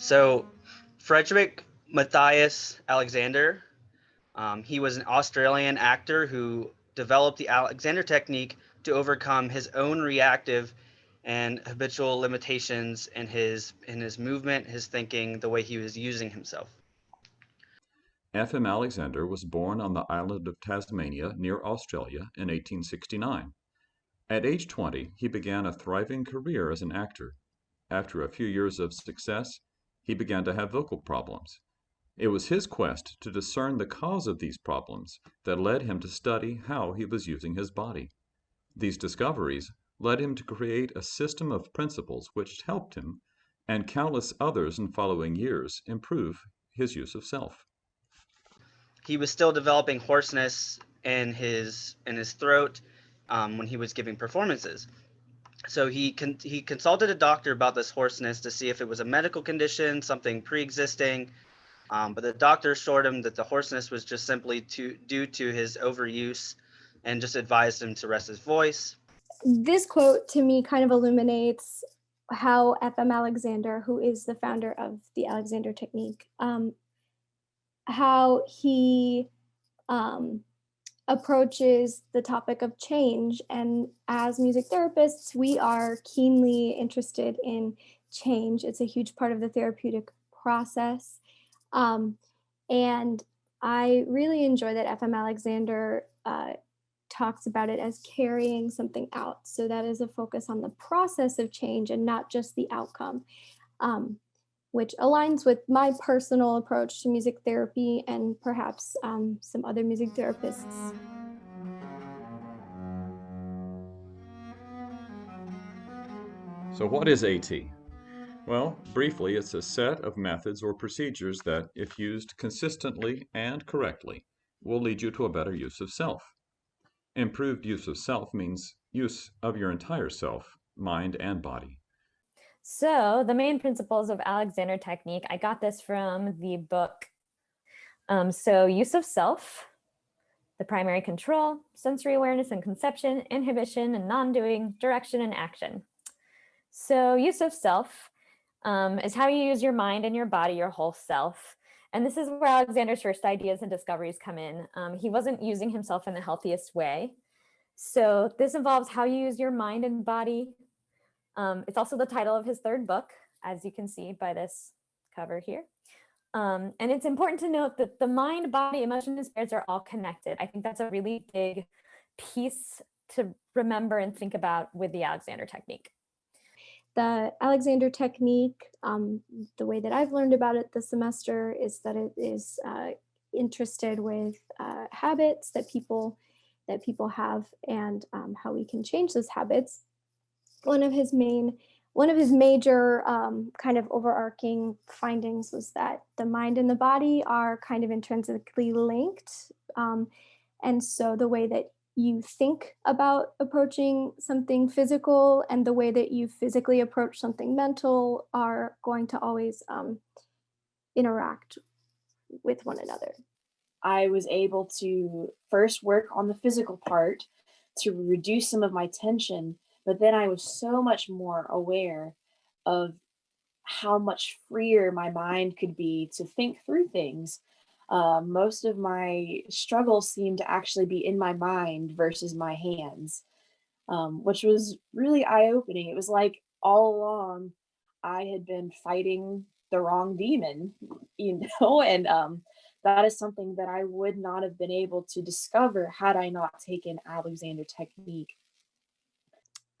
So, Frederick Matthias Alexander, he was an Australian actor who developed the Alexander technique to overcome his own reactive and habitual limitations in his movement, his thinking, the way he was using himself. F.M. Alexander was born on the island of Tasmania near Australia in 1869. At age 20, he began a thriving career as an actor. After a few years of success, he began to have vocal problems. It was his quest to discern the cause of these problems that led him to study how he was using his body. These discoveries led him to create a system of principles which helped him, and countless others in following years, improve his use of self. He was still developing hoarseness in his throat when he was giving performances. So he consulted a doctor about this hoarseness to see if it was a medical condition, something pre-existing. But the doctor assured him that the hoarseness was just simply due to his overuse, and just advised him to rest his voice. This quote to me kind of illuminates how F.M. Alexander, who is the founder of the Alexander Technique, how he um, approaches the topic of change. And as music therapists, we are keenly interested in change. It's a huge part of the therapeutic process. Um, and I really enjoy that F.M. Alexander talks about it as carrying something out. So that is a focus on the process of change and not just the outcome, which aligns with my personal approach to music therapy and perhaps some other music therapists. So, what is AT? Well, briefly, it's a set of methods or procedures that, if used consistently and correctly, will lead you to a better use of self. Improved use of self means use of your entire self, mind and body. So the main principles of Alexander Technique, I got this from the book. So use of self, the primary control, sensory awareness and conception, inhibition and non-doing, direction and action. So use of self is how you use your mind and your body, your whole self. And this is where Alexander's first ideas and discoveries come in. He wasn't using himself in the healthiest way. So this involves how you use your mind and body. It's also the title of his third book, as you can see by this cover here. And it's important to note that the mind, body, emotion, and spirits are all connected. I think that's a really big piece to remember and think about with the Alexander Technique. The Alexander Technique, the way that I've learned about it this semester is that it is interested with habits that people have, and how we can change those habits. One of his major kind of overarching findings was that the mind and the body are kind of intrinsically linked. And so the way that you think about approaching something physical and the way that you physically approach something mental are going to always interact with one another. I was able to first work on the physical part to reduce some of my tension, but then I was so much more aware of how much freer my mind could be to think through things. Most of my struggles seemed to actually be in my mind versus my hands, which was really eye opening. It was like all along I had been fighting the wrong demon, and that is something that I would not have been able to discover had I not taken Alexander Technique.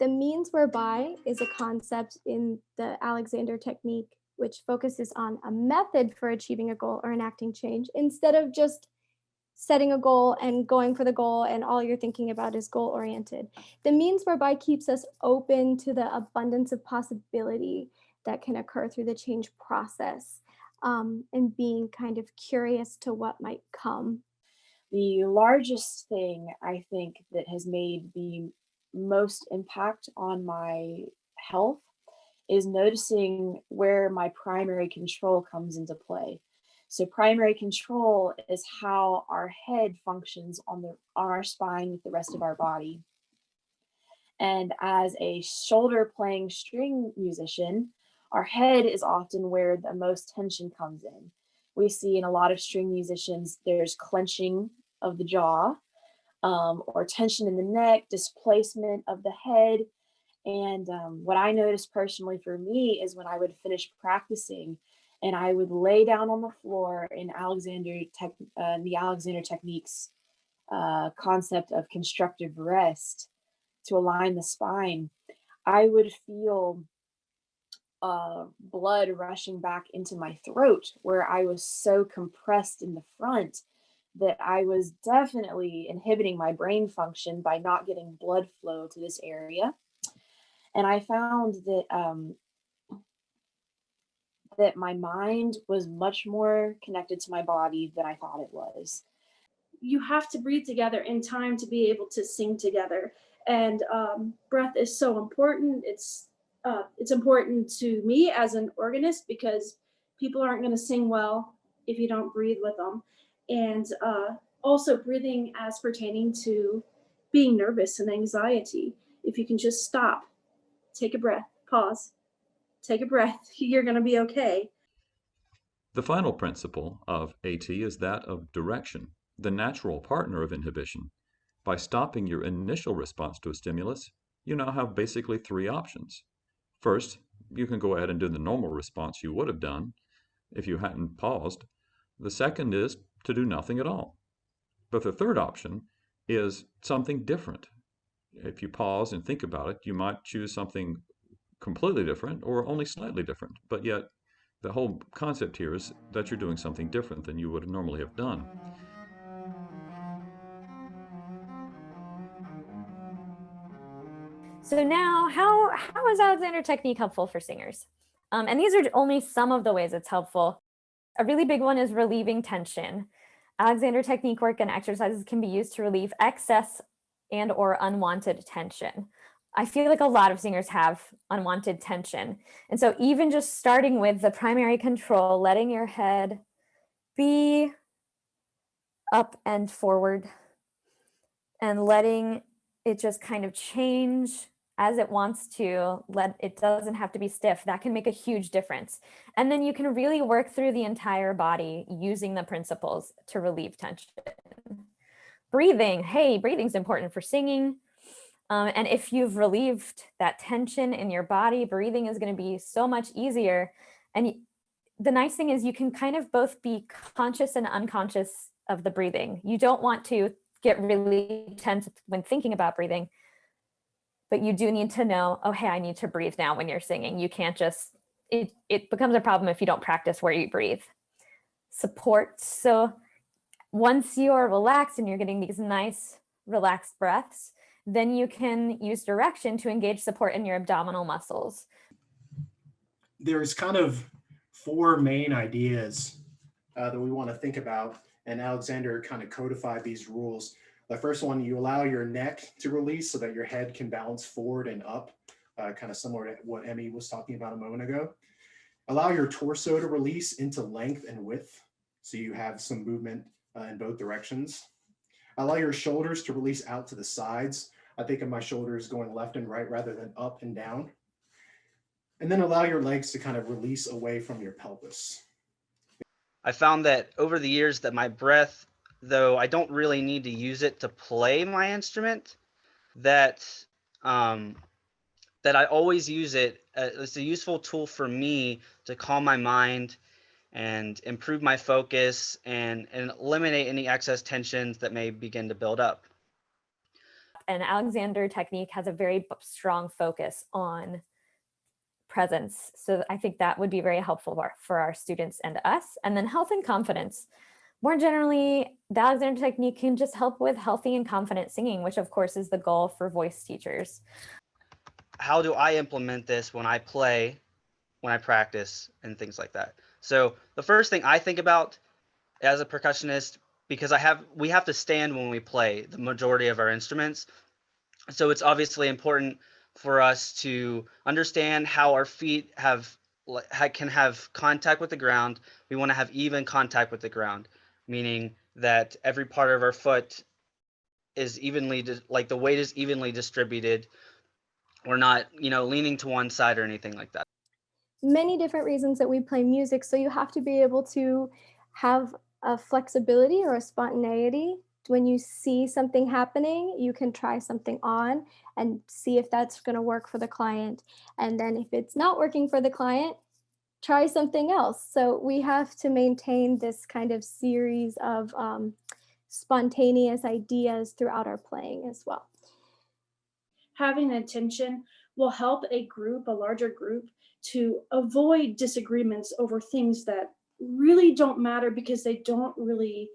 The means whereby is a concept in the Alexander Technique, which focuses on a method for achieving a goal or enacting change instead of just setting a goal and going for the goal and all you're thinking about is goal oriented. The means whereby keeps us open to the abundance of possibility that can occur through the change process, and being kind of curious to what might come. The largest thing I think that has made the most impact on my health is noticing where my primary control comes into play. So primary control is how our head functions on our spine with the rest of our body. And as a shoulder playing string musician, our head is often where the most tension comes in. We see in a lot of string musicians, there's clenching of the jaw, or tension in the neck, displacement of the head. And what I noticed personally for me is when I would finish practicing and I would lay down on the floor in the Alexander Technique's concept of constructive rest to align the spine, I would feel blood rushing back into my throat where I was so compressed in the front that I was definitely inhibiting my brain function by not getting blood flow to this area. And I found that my mind was much more connected to my body than I thought it was. You have to breathe together in time to be able to sing together. And breath is so important. It's important to me as an organist because people aren't going to sing well if you don't breathe with them. And also breathing as pertaining to being nervous and anxiety. If you can just stop, take a breath, pause, take a breath, you're going to be okay. The final principle of AT is that of direction, the natural partner of inhibition. By stopping your initial response to a stimulus, you now have basically three options. First, you can go ahead and do the normal response you would have done if you hadn't paused. The second is to do nothing at all. But the third option is something different. If you pause and think about it, you might choose something completely different or only slightly different, but yet the whole concept here is that you're doing something different than you would normally have done. So now, how is Alexander Technique helpful for singers? And these are only some of the ways it's helpful. A really big one is relieving tension. Alexander Technique work and exercises can be used to relieve excess and or unwanted tension. I feel like a lot of singers have unwanted tension. And so even just starting with the primary control, letting your head be up and forward and letting it just kind of change as it wants to, it doesn't have to be stiff. That can make a huge difference. And then you can really work through the entire body using the principles to relieve tension. Breathing, hey, breathing's important for singing. And if you've relieved that tension in your body, breathing is going to be so much easier. And the nice thing is you can kind of both be conscious and unconscious of the breathing. You don't want to get really tense when thinking about breathing, but you do need to know, oh, hey, I need to breathe now when you're singing. You can't just, it becomes a problem if you don't practice where you breathe. Support. So once you're relaxed and you're getting these nice relaxed breaths, then you can use direction to engage support in your abdominal muscles. There's kind of four main ideas that we want to think about, and Alexander kind of codified these rules. The first one, you allow your neck to release so that your head can balance forward and up, kind of similar to what Emmy was talking about a moment ago. Allow your torso to release into length and width, so you have some movement in both directions. Allow your shoulders to release out to the sides. I think of my shoulders going left and right rather than up and down. And then allow your legs to kind of release away from your pelvis. I found that over the years that my breath, though I don't really need to use it to play my instrument, that I always use it. It's a useful tool for me to calm my mind and improve my focus and eliminate any excess tensions that may begin to build up. And Alexander Technique has a very strong focus on presence. So I think that would be very helpful for our students and us. And then health and confidence. More generally, the Alexander Technique can just help with healthy and confident singing, which of course is the goal for voice teachers. How do I implement this when I play, when I practice, and things like that? So the first thing I think about as a percussionist, because we have to stand when we play the majority of our instruments. So it's obviously important for us to understand how our feet can have contact with the ground. We want to have even contact with the ground, meaning that every part of our foot is evenly, like the weight is evenly distributed. We're not, leaning to one side or anything like that. many different reasons that we play music. So you have to be able to have a flexibility or a spontaneity. When you see something happening, you can try something on and see if that's going to work for the client. And then if it's not working for the client, try something else. So we have to maintain this kind of series of spontaneous ideas throughout our playing as well. Having an intention will help a group, a larger group, to avoid disagreements over things that really don't matter because they don't really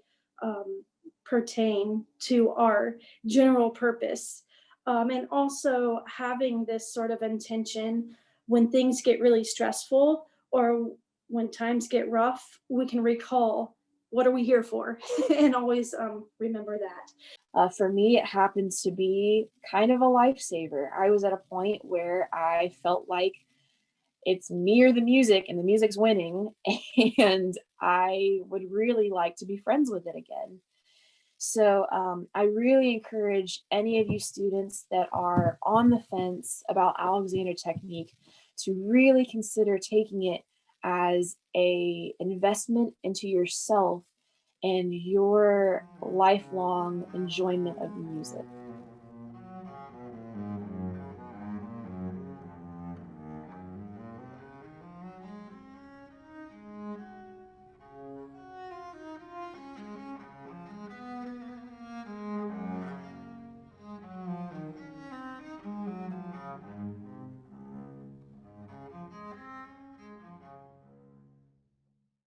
pertain to our general purpose. And also having this sort of intention when things get really stressful or when times get rough, we can recall what are we here for and always remember that. For me, it happens to be kind of a lifesaver. I was at a point where I felt like it's me or the music, and the music's winning, and I would really like to be friends with it again. So I really encourage any of you students that are on the fence about Alexander Technique to really consider taking it as a investment into yourself and your lifelong enjoyment of music.